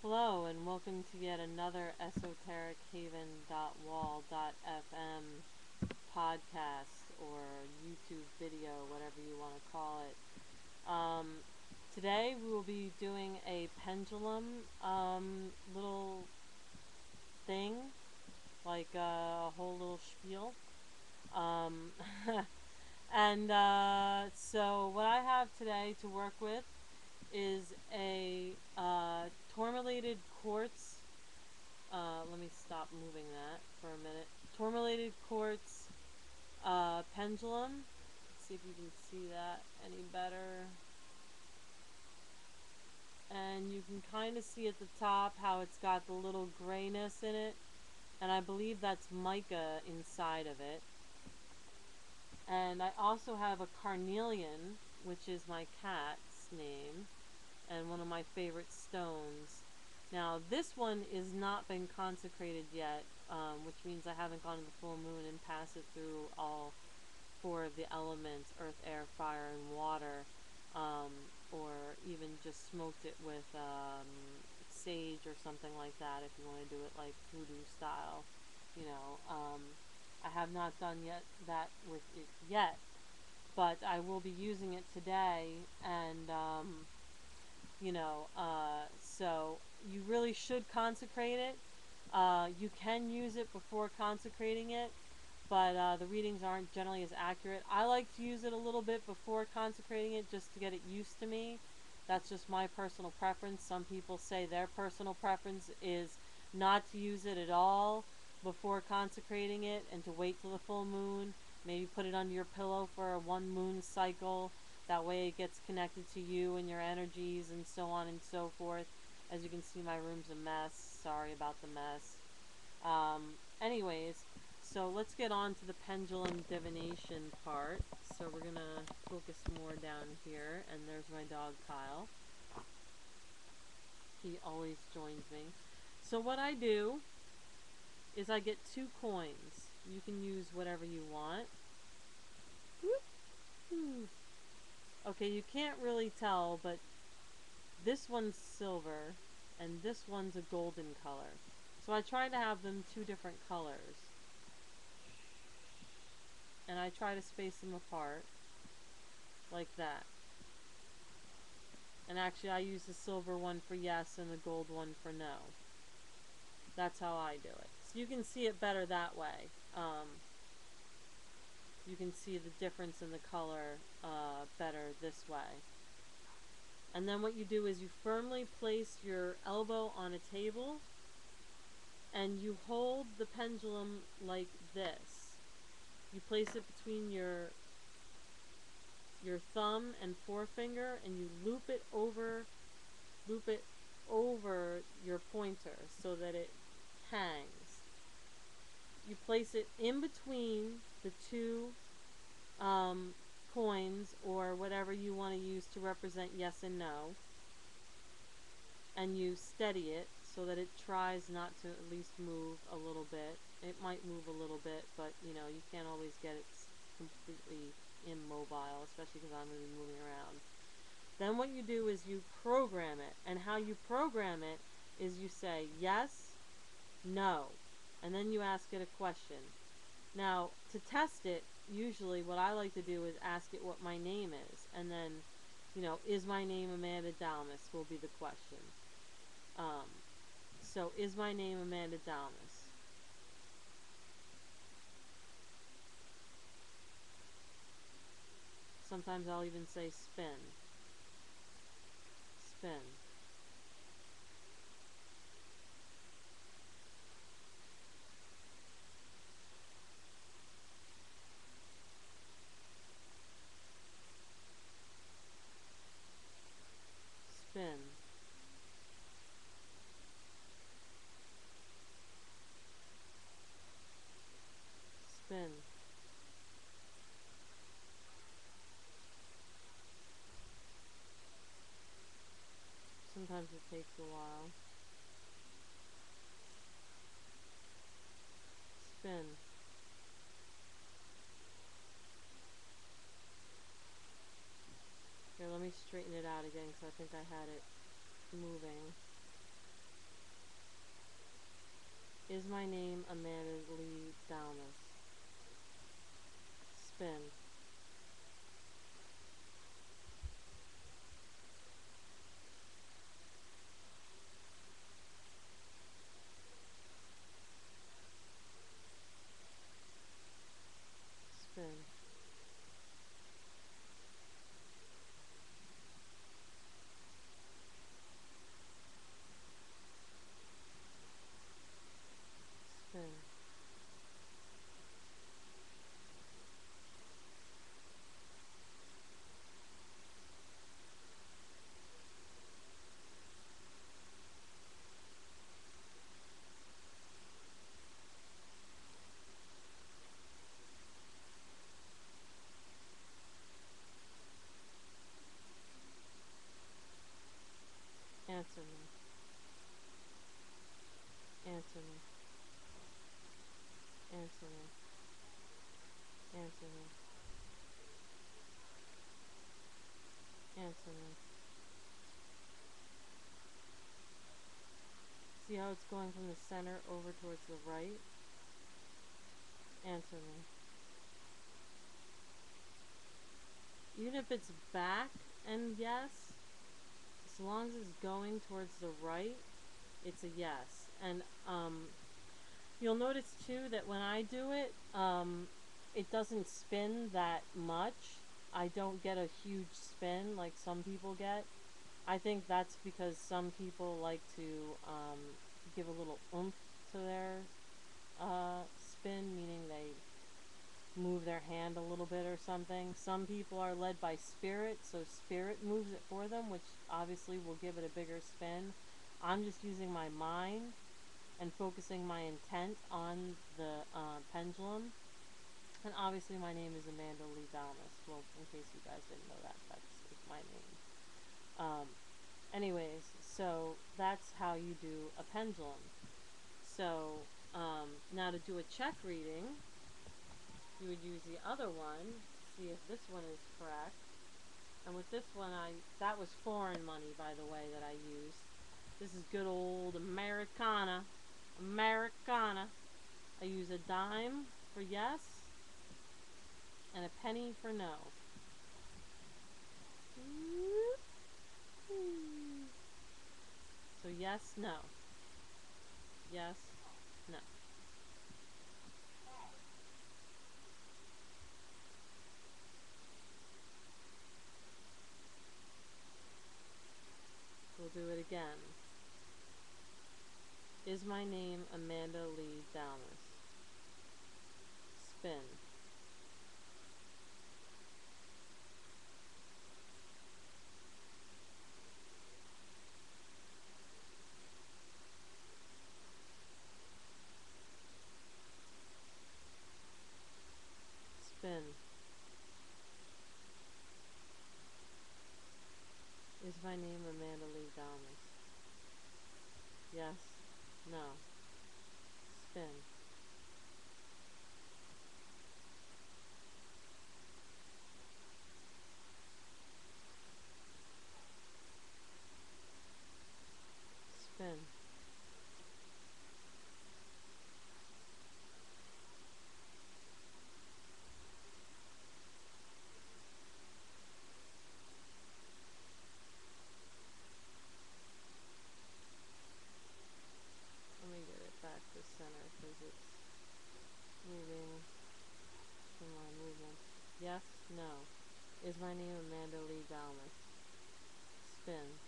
Hello and welcome to yet another esoterichaven.wall.fm podcast or YouTube video, whatever you want to call it. Today we will be doing a pendulum little thing, like a whole little spiel. Um, so what I have today to work with is a tourmalated quartz. Let me stop moving that for a minute. Tourmalated quartz pendulum. Let's see if you can see that any better. And you can kind of see at the top how it's got the little grayness in it. And I believe that's mica inside of it. And I also have a carnelian, which is my cat's name, and one of my favorite stones. Now, this one is not been consecrated yet, which means I haven't gone to the full moon and passed it through all four of the elements, earth, air, fire, and water, or even just smoked it with sage or something like that if you want to do it like voodoo style. You know, I have not done that with it yet, but I will be using it today, and so you really should consecrate it. You can use it before consecrating it, but the readings aren't generally as accurate. I like to use it a little bit before consecrating it just to get it used to me. That's just my personal preference. Some people say their personal preference is not to use it at all before consecrating it and to wait till the full moon. Maybe put it under your pillow for a one moon cycle. That way it gets connected to you and your energies and so on and so forth. As you can see, my room's a mess. Sorry about the mess. Anyways, so let's get on to the pendulum divination part. So we're going to focus more down here. And there's my dog, Kyle. He always joins me. So what I do is I get 2 coins. You can use whatever you want. Okay, you can't really tell, but this one's silver and this one's a golden color. So I try to have them 2 different colors. And I try to space them apart like that. And actually I use the silver one for yes and the gold one for no. That's how I do it. So you can see it better that way. You can see the difference in the color better this way. And then what you do is you firmly place your elbow on a table and you hold the pendulum like this. You place it between your thumb and forefinger and you loop it over your pointer so that it hangs. You place it in between the 2 coins or whatever you want to use to represent yes and no, and you steady it so that it tries not to at least move a little bit. It might move a little bit, but you can't always get it completely immobile, especially because I'm going to be moving around. Then what you do is you program it, and how you program it is you say yes, no, and then you ask it a question. Now, to test it, usually what I like to do is ask it what my name is, and then, is my name Amanda Dalmas will be the question. So, is my name Amanda Dalmas? Sometimes I'll even say spin. Spin. Spin. Spin. Sometimes it takes a while. Spin. Here, let me straighten it out again because I think I had it moving. Is my name Amanda Lee Dalmas? Spin. Spin. Spin. Answer me. Answer me. Answer me. Answer me. Answer me. See how it's going from the center over towards the right? Answer me. Even if it's back and yes, as long as it's going towards the right, it's a yes. And you'll notice too that when I do it, it doesn't spin that much. I don't get a huge spin like some people get. I think that's because some people like to give a little oomph to their spin, meaning they move their hand a little bit or something. Some people are led by spirit, so spirit moves it for them, which obviously will give it a bigger spin. I'm just using my mind and focusing my intent on the pendulum. And obviously my name is Amanda Lee Dalmas. Well, in case you guys didn't know that, that's my name. Anyways, so that's how you do a pendulum. So now to do a check reading, you would use the other one, see if this one is correct. And with this one, that was foreign money, by the way, that I used. This is good old Americana. Americana. I use a dime for yes and a penny for no. So yes, no. Yes, no. We'll do it again. Is my name Amanda Lee Dalmas? Spin. Spin. Is my name Amanda Lee Dalmas? Yes. No. Spin. Spin. Let me get it back to center because it's moving from my movement. Yes. No. Is my name Amanda Lee Dalmas? Spin.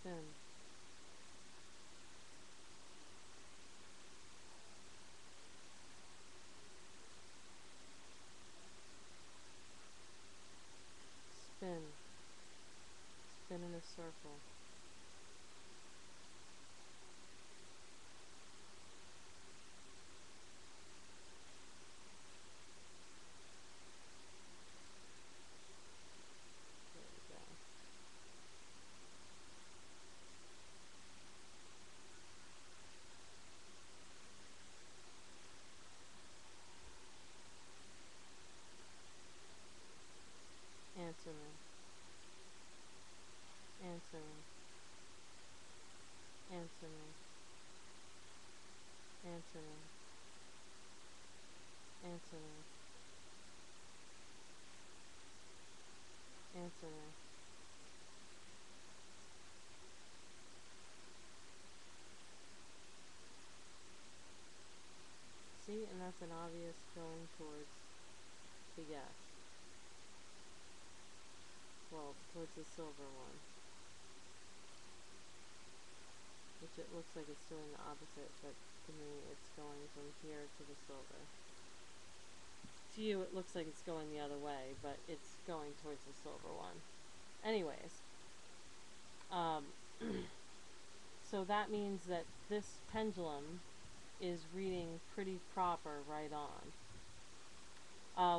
Spin. Spin. Spin in a circle. There we go. Answer me. Answer me. Answer me. Answer me. Answer me. Answer me. See, and that's an obvious going towards the yes. Well, towards the silver one. Which it looks like it's doing the opposite, but to me it's going from here to the silver. To you it looks like it's going the other way, but it's going towards the silver one. Anyways, so that means that this pendulum is reading pretty proper right on.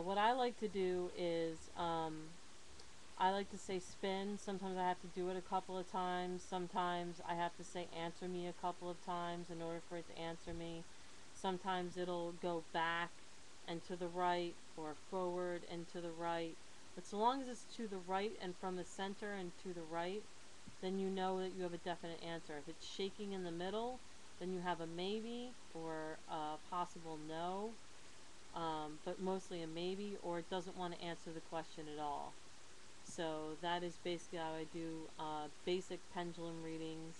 What I like to do is I like to say spin. Sometimes I have to do it a couple of times. Sometimes I have to say answer me a couple of times in order for it to answer me. Sometimes it'll go back and to the right or forward and to the right. But so long as it's to the right and from the center and to the right, then you know that you have a definite answer. If it's shaking in the middle, then you have a maybe or a possible no, but mostly a maybe, or it doesn't want to answer the question at all. So that is basically how I do basic pendulum readings.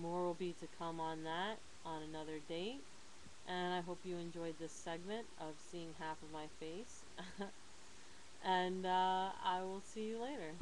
More will be to come on that on another date. And I hope you enjoyed this segment of seeing half of my face. And I will see you later.